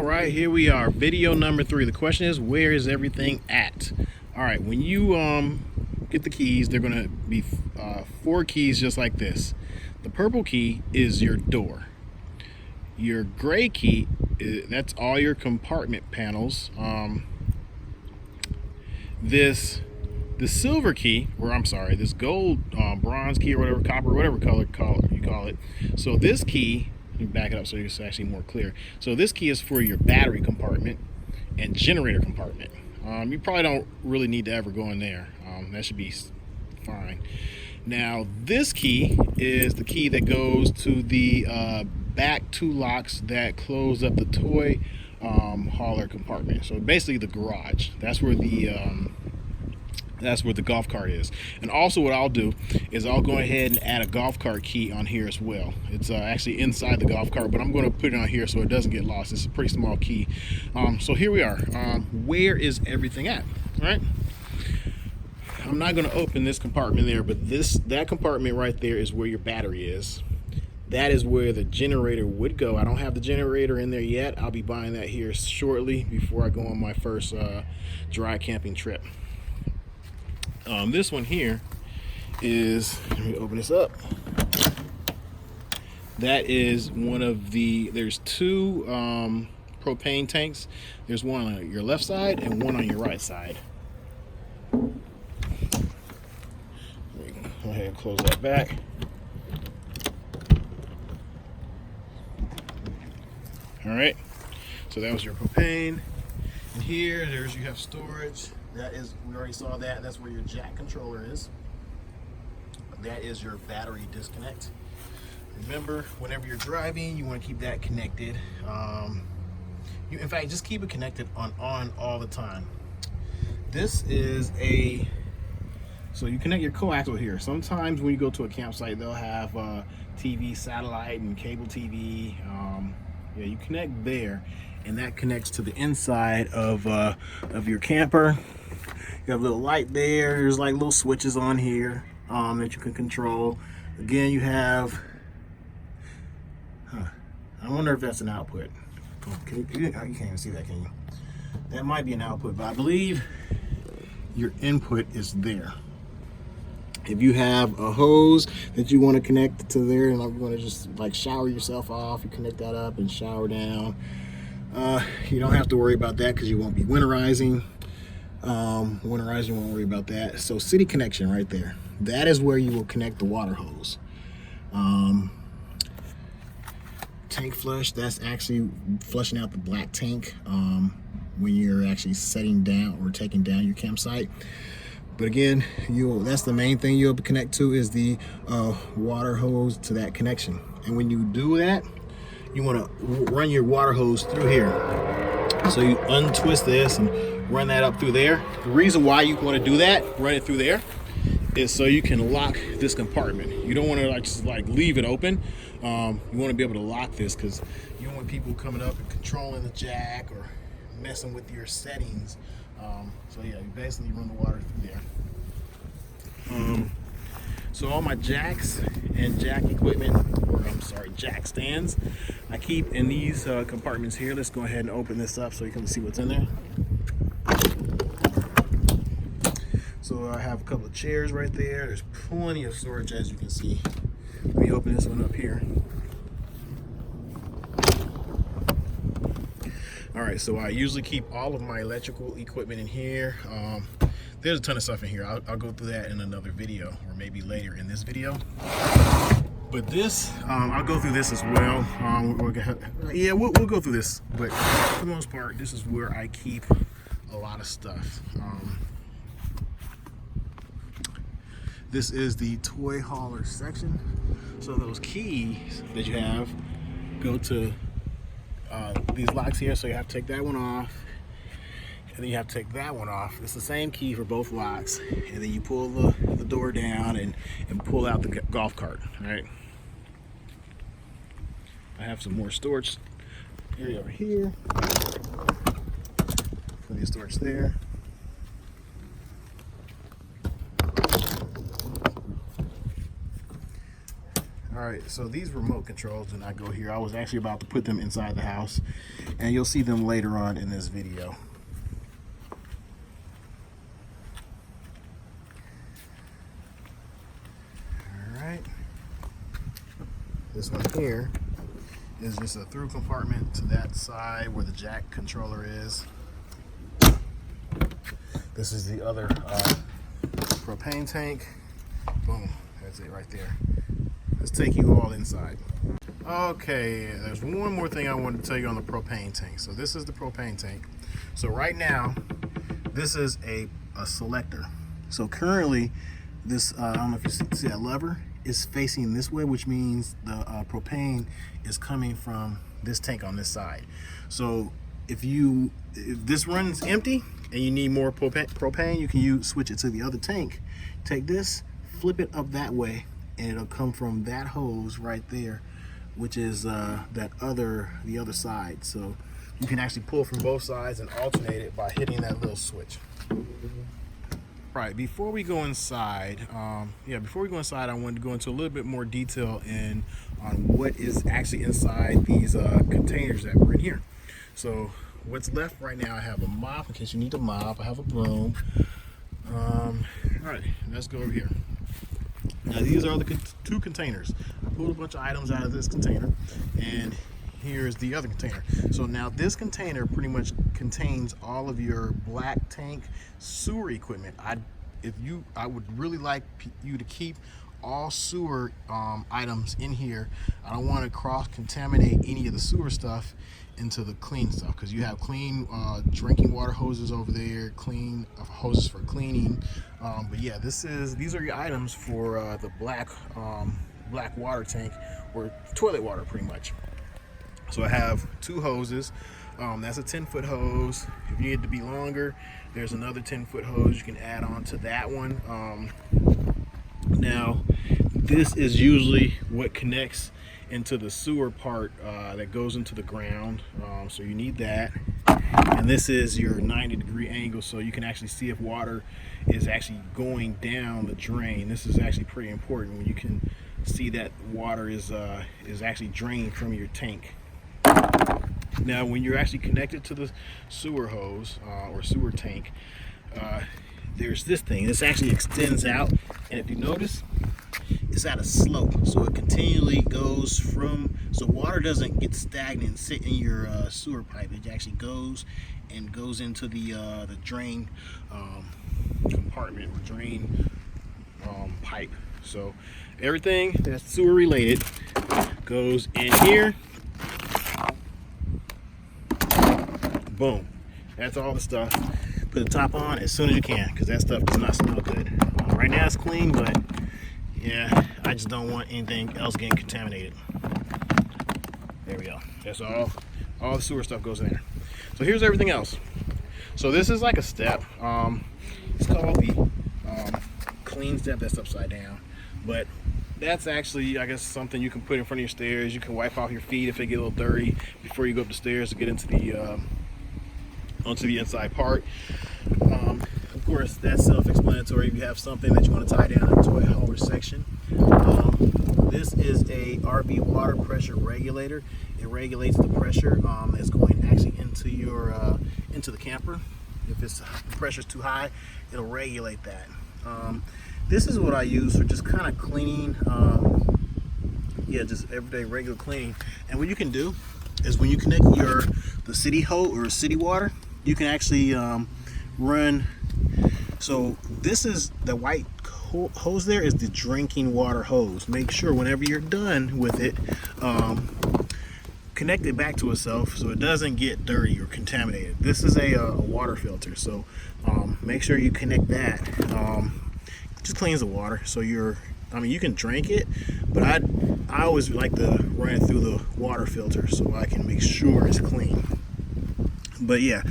All right, here we are, video number 3. The question is, where is everything at? All right, when you get the keys, they're going to be 4 keys just like this. The purple key is your door. Your gray key, that's all your compartment panels. The silver key, or I'm sorry, this gold, bronze key, or whatever, copper, whatever color you call it. So this key, let me back it up so it's actually more clear. So this key is for your battery compartment and generator compartment. You probably don't really need to ever go in there. That should be fine. Now this key is the key that goes to the back 2 locks that close up the toy hauler compartment. So basically the garage. That's where the golf cart is. And also what I'll do is I'll go ahead and add a golf cart key on here as well. It's actually inside the golf cart, but I'm going to put it on here so it doesn't get lost. It's a pretty small key. So here we are. Where is everything at? All right. I'm not going to open this compartment there, but that compartment right there is where your battery is. That is where the generator would go. I don't have the generator in there yet. I'll be buying that here shortly before I go on my first dry camping trip. This one here is, let me open this up. That is one of there's 2 propane tanks. There's one on your left side and one on your right side. Let me go ahead and close that back. All right, so that was your propane. And here, you have storage. That is, we already saw that. That's where your jack controller is. That is your battery disconnect. Remember, whenever you're driving, you want to keep that connected. In fact, just keep it connected on all the time. This is so you connect your coaxial here. Sometimes when you go to a campsite, they'll have TV, satellite, and cable TV. Yeah, you connect there, and that connects to the inside of your camper. You have a little light there. There's like little switches on here that you can control. Again, you have, I wonder if that's an output. You can't even see that, can you? That might be an output, but I believe your input is there. If you have a hose that you want to connect to there, and you want to just like shower yourself off, you connect that up and shower down. You don't have to worry about that because you won't be winterizing. Winterizing, you won't worry about that. So city connection right there. That is where you will connect the water hose. Tank flush, that's actually flushing out the black tank when you're actually setting down or taking down your campsite. But again, that's the main thing you'll connect to is the water hose to that connection. And when you do that, you want to run your water hose through here. So you untwist this and run that up through there. The reason why you want to do that, run it through there, is so you can lock this compartment. You don't want to just leave it open. You want to be able to lock this because you don't want people coming up and controlling the jack or messing with your settings. So yeah, you basically run the water through there. So all my jacks and jack equipment, or I'm sorry, jack stands, I keep in these compartments here. Let's go ahead and open this up so you can see what's in there. So I have a couple of chairs right there. There's plenty of storage, as you can see. Let me open this one up here. All right, so I usually keep all of my electrical equipment in here. There's a ton of stuff in here. I'll go through that in another video, or maybe later in this video. But this, I'll go through this as well. We'll go through this. But for the most part, this is where I keep a lot of stuff. This is the toy hauler section. So those keys that you have go to these locks here. So you have to take that one off, and then you have to take that one off. It's the same key for both locks, and then you pull the door down and pull out the golf cart. All right. I have some more storage area over here. Plenty of storage there. All All right, so these remote controls do not go here. I was actually about to put them inside the house, and you'll see them later on in this video. All right, this one here is just a through compartment to that side where the jack controller is. This is the other propane tank. Boom, that's it right there. Let's take you all inside. Okay, there's one more thing I wanted to tell you on the propane tank. So this is the propane tank. So right now, this is a selector. So currently, this, I don't know if you see that lever, is facing this way, which means the propane is coming from this tank on this side. So if this runs empty and you need more propane, you can switch it to the other tank. Take this, flip it up that way, and it'll come from that hose right there, which is the other side. So you can actually pull from both sides and alternate it by hitting that little switch. Right, before we go inside, I wanted to go into a little bit more detail on what is actually inside these containers that were in here. So what's left right now, I have a mop in case you need to mop. I have a broom. All right, let's go over here. Now these are the two containers. I pulled a bunch of items out of this container, and here's the other container. So now this container pretty much contains all of your black tank sewer equipment. I would really like you to keep all sewer items in here. I don't want to cross-contaminate any of the sewer stuff into the clean stuff, because you have clean drinking water hoses over there, clean hoses for cleaning. But yeah, these are your items for the black water tank, or toilet water pretty much. So I have two hoses. That's a 10-foot hose. If you need it to be longer, there's another 10-foot hose you can add on to that one. Now, this is usually what connects into the sewer part that goes into the ground. So you need that. And this is your 90-degree angle, so you can actually see if water is actually going down the drain. This is actually pretty important when you can see that water is actually drained from your tank. Now, when you're actually connected to the sewer hose or sewer tank, there's this thing. This actually extends out, and if you notice, it's at a slope, so it continually goes from, so water doesn't get stagnant and sit in your sewer pipe. It actually goes into the drain compartment, or drain pipe. So everything that's sewer related goes in here. Boom. That's all the stuff. Put the top on as soon as you can, because that stuff does not smell good. Right now it's clean, but yeah, I just don't want anything else getting contaminated. There we go. That's all the sewer stuff goes in there. So here's everything else. So this is like a step. It's called the clean step. That's upside down, but that's actually, I guess, something you can put in front of your stairs. You can wipe off your feet if they get a little dirty before you go up the stairs to get into the onto the inside part. Of course, that's self-explanatory. If you have something that you want to tie down in the toilet holder section. This is a RV water pressure regulator. It regulates the pressure that's going actually into your into the camper. If the pressure's too high, it'll regulate that. This is what I use for just kind of cleaning. Just everyday regular cleaning. And what you can do is, when you connect the city hose or city water, you can actually run. So this is the white hose. There is the drinking water hose. Make sure whenever you're done with it, connect it back to itself so it doesn't get dirty or contaminated. This is a water filter, so make sure you connect that. It just cleans the water. So you can drink it, but I always like to run it through the water filter so I can make sure it's clean. But yeah,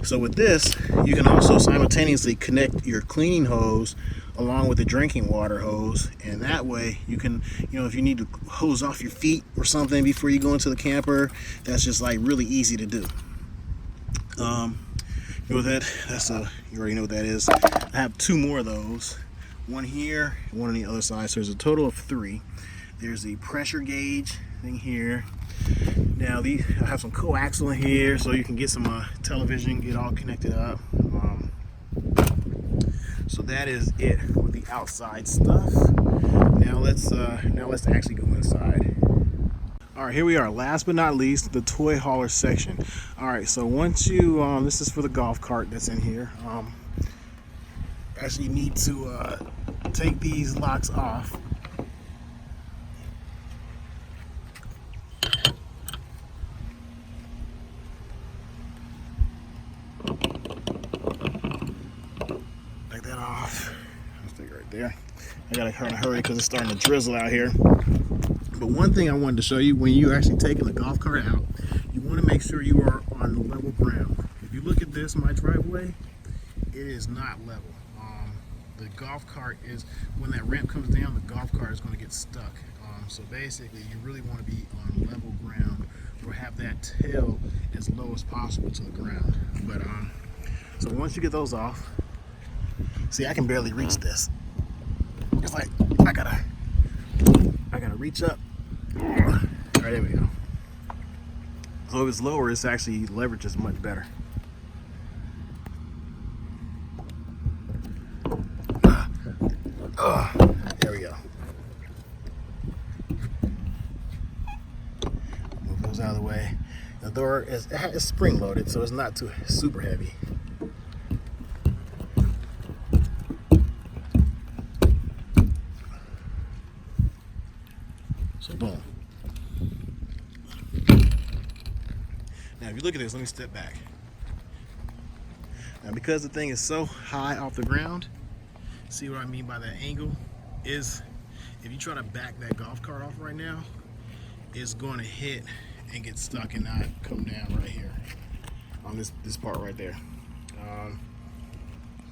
so with this, you can also simultaneously connect your cleaning hose along with the drinking water hose, and that way you can, if you need to hose off your feet or something before you go into the camper, that's just like really easy to do. With that, you already know what that is. I have two more of those, one here, one on the other side, so there's a total of 3. There's the pressure gauge thing here. Now I have some coaxial in here so you can get some television, get all connected up. So that is it with the outside stuff. Now let's actually go inside. All right, here we are. Last but not least, the toy hauler section. All right, so once you this is for the golf cart that's in here. Actually, you need to take these locks off. Take that off. I'll stick right there. I gotta kind of hurry because it's starting to drizzle out here. But one thing I wanted to show you, when you're actually taking the golf cart out, you want to make sure you are on level ground. If you look at this, my driveway, it is not level. The golf cart is, when that ramp comes down, the golf cart is going to get stuck. So basically, you really want to be on level ground or have that tail as low as possible to the ground. But so once you get those off, see, I can barely reach this. It's like I gotta reach up. All right, there we go. So if it's lower, it's actually leverage is much better. There we go. Move those out of the way. The door is spring loaded, so it's not too super heavy. So boom. Now if you look at this, let me step back. Now because the thing is so high off the ground, see what I mean by that angle? Is if you try to back that golf cart off right now, it's going to hit and get stuck and not come down right here on this part right there.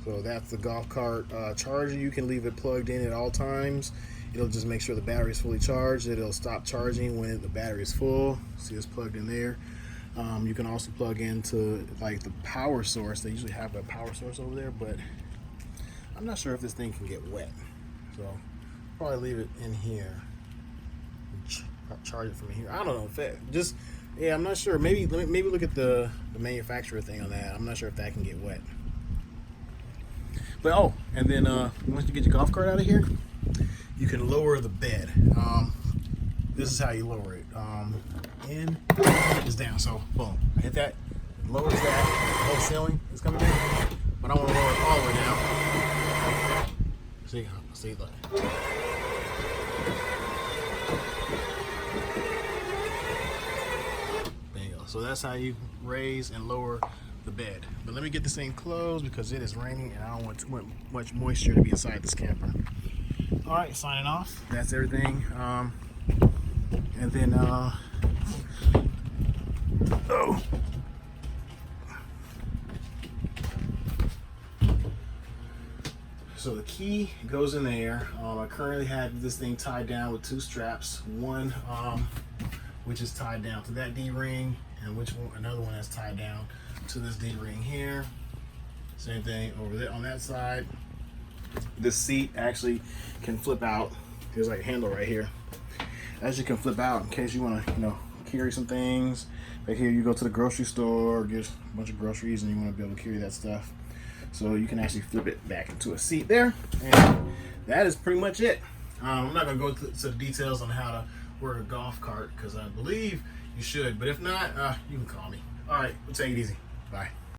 So that's the golf cart charger. You can leave it plugged in at all times. It'll just make sure the battery is fully charged. It'll stop charging when the battery is full. See, it's plugged in there. You can also plug into like the power source. They usually have a power source over there, but I'm not sure if this thing can get wet. So probably leave it in here. Charge it from here. I don't know if that just, yeah, I'm not sure. Maybe look at the manufacturer thing on that. I'm not sure if that can get wet. But oh, and then once you get your golf cart out of here, you can lower the bed. This is how you lower it. In is down. So boom, I hit that, lowers that. The whole ceiling is coming down, but I want to lower it all the way down. See, look. There you go. So that's how you raise and lower the bed. But let me get this thing closed because it is raining and I don't want too much moisture to be inside this camper. All right, signing off. That's everything. And then oh. So the key goes in there. I currently have this thing tied down with two straps. One which is tied down to that D-ring, and another one that's tied down to this D-ring here. Same thing over there on that side. This seat actually can flip out. There's like a handle right here. As you can flip out in case you want to, carry some things. Like here, you go to the grocery store, get a bunch of groceries, and you want to be able to carry that stuff. So you can actually flip it back into a seat there, and that is pretty much it. I'm not going to go to the details on how to work a golf cart because I believe you should, but if not, you can call me. All right, we'll take it easy. Bye.